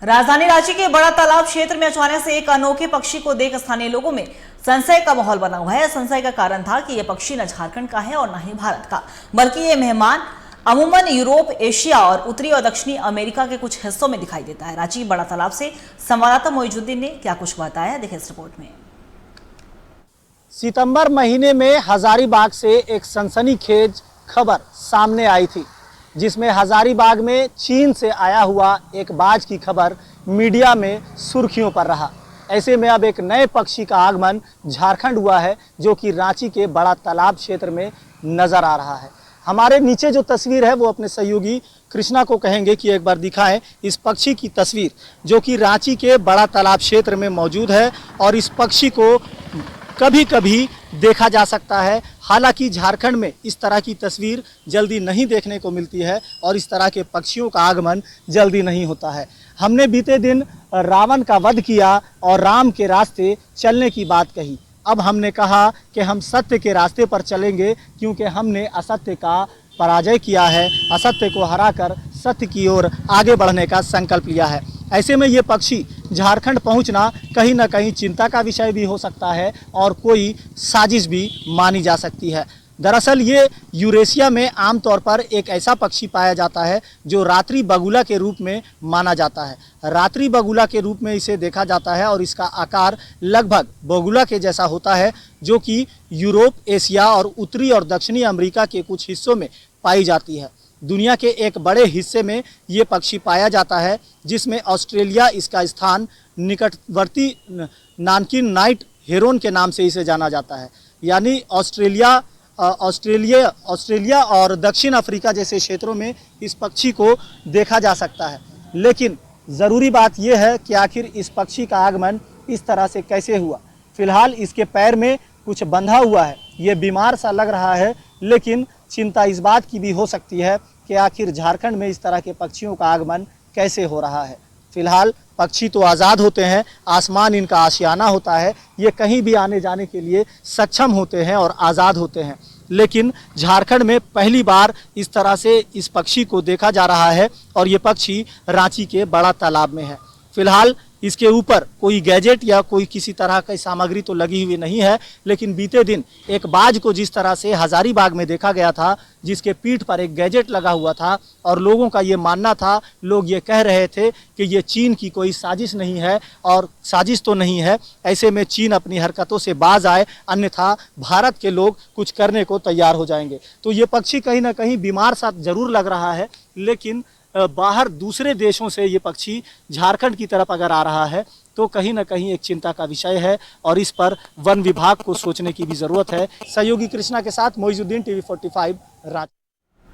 राजधानी रांची के बड़ा तालाब क्षेत्र में अचानक से एक अनोखे पक्षी को देख स्थानीय लोगों में संशय का माहौल बना हुआ है। संशय का कारण था कि यह पक्षी न झारखंड का है और न ही भारत का, बल्कि ये मेहमान अमूमन यूरोप, एशिया और उत्तरी और दक्षिणी अमेरिका के कुछ हिस्सों में दिखाई देता है। रांची बड़ा तालाब से संवाददाता मोइजुद्दीन ने क्या कुछ बताया, देखें इस रिपोर्ट में। सितंबर महीने में हजारीबाग से एक सनसनीखेज खबर सामने आई थी, जिसमें हजारीबाग में चीन से आया हुआ एक बाज की खबर मीडिया में सुर्खियों पर रहा। ऐसे में अब एक नए पक्षी का आगमन झारखंड हुआ है, जो कि रांची के बड़ा तालाब क्षेत्र में नजर आ रहा है। हमारे नीचे जो तस्वीर है वो अपने सहयोगी कृष्णा को कहेंगे कि एक बार दिखाएं इस पक्षी की तस्वीर, जो कि रांची के बड़ा तालाब क्षेत्र में मौजूद है और इस पक्षी को कभी कभी देखा जा सकता है। हालांकि झारखंड में इस तरह की तस्वीर जल्दी नहीं देखने को मिलती है और इस तरह के पक्षियों का आगमन जल्दी नहीं होता है। हमने बीते दिन रावण का वध किया और राम के रास्ते चलने की बात कही। अब हमने कहा कि हम सत्य के रास्ते पर चलेंगे, क्योंकि हमने असत्य का पराजय किया है, असत्य को हराकर सत्य की ओर आगे बढ़ने का संकल्प लिया है। ऐसे में ये पक्षी झारखंड पहुंचना कहीं ना कहीं चिंता का विषय भी हो सकता है और कोई साजिश भी मानी जा सकती है। दरअसल ये यूरेशिया में आमतौर पर एक ऐसा पक्षी पाया जाता है जो रात्रि बगुला के रूप में माना जाता है। रात्रि बगुला के रूप में इसे देखा जाता है और इसका आकार लगभग बगुला के जैसा होता है, जो कि यूरोप, एशिया और उत्तरी और दक्षिणी अमेरिका के कुछ हिस्सों में पाई जाती है। दुनिया के एक बड़े हिस्से में ये पक्षी पाया जाता है, जिसमें ऑस्ट्रेलिया इसका स्थान निकटवर्ती नानकिन नाइट हेरोन के नाम से इसे जाना जाता है। यानी ऑस्ट्रेलिया और दक्षिण अफ्रीका जैसे क्षेत्रों में इस पक्षी को देखा जा सकता है। लेकिन ज़रूरी बात यह है कि आखिर इस पक्षी का आगमन इस तरह से कैसे हुआ। फिलहाल इसके पैर में कुछ बंधा हुआ है, ये बीमार सा लग रहा है, लेकिन चिंता इस बात की भी हो सकती है कि आखिर झारखंड में इस तरह के पक्षियों का आगमन कैसे हो रहा है। फिलहाल पक्षी तो आज़ाद होते हैं, आसमान इनका आशियाना होता है, ये कहीं भी आने जाने के लिए सक्षम होते हैं और आज़ाद होते हैं। लेकिन झारखंड में पहली बार इस तरह से इस पक्षी को देखा जा रहा है और ये पक्षी रांची के बड़ा तालाब में है। फिलहाल इसके ऊपर कोई गैजेट या कोई किसी तरह की सामग्री तो लगी हुई नहीं है, लेकिन बीते दिन एक बाज को जिस तरह से हजारीबाग में देखा गया था, जिसके पीठ पर एक गैजेट लगा हुआ था और लोगों का ये मानना था, लोग ये कह रहे थे कि ये चीन की कोई साजिश नहीं है और साजिश तो नहीं है। ऐसे में चीन अपनी हरकतों से बाज आए, अन्यथा भारत के लोग कुछ करने को तैयार हो जाएंगे। तो ये पक्षी कहीं ना कहीं बीमार सा जरूर लग रहा है, लेकिन बाहर दूसरे देशों से ये पक्षी झारखंड की तरफ अगर आ रहा है तो कहीं ना कहीं एक चिंता का विषय है और इस पर वन विभाग को सोचने की भी ज़रूरत है। सहयोगी कृष्णा के साथ मोइजुद्दीन, TV45 रांची।